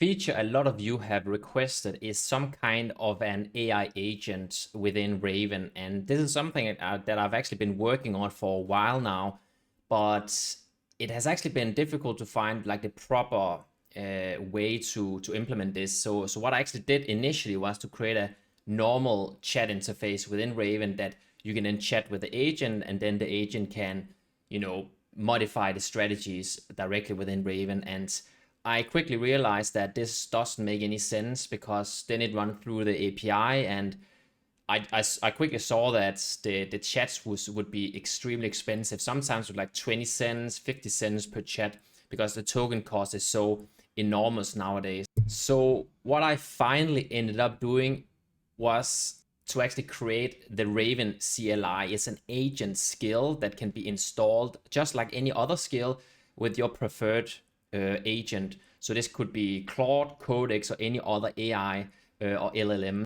feature a lot of you have requested is some kind of an AI agent within Raven. And this is something that I've actually been working on for a while now, but it has actually been difficult to find like the proper way to implement this. So what I actually did initially was to create a normal chat interface within Raven that you can then chat with the agent, and then the agent can, modify the strategies directly within Raven. And I quickly realized that this doesn't make any sense, because then it runs through the API, and I quickly saw that the chats would be extremely expensive, sometimes with like 20 cents, 50 cents per chat, because the token cost is so enormous nowadays. So what I finally ended up doing was to actually create the Raven CLI. It's an agent skill that can be installed just like any other skill with your preferred agent. So this could be Claude, Codex, or any other AI or LLM.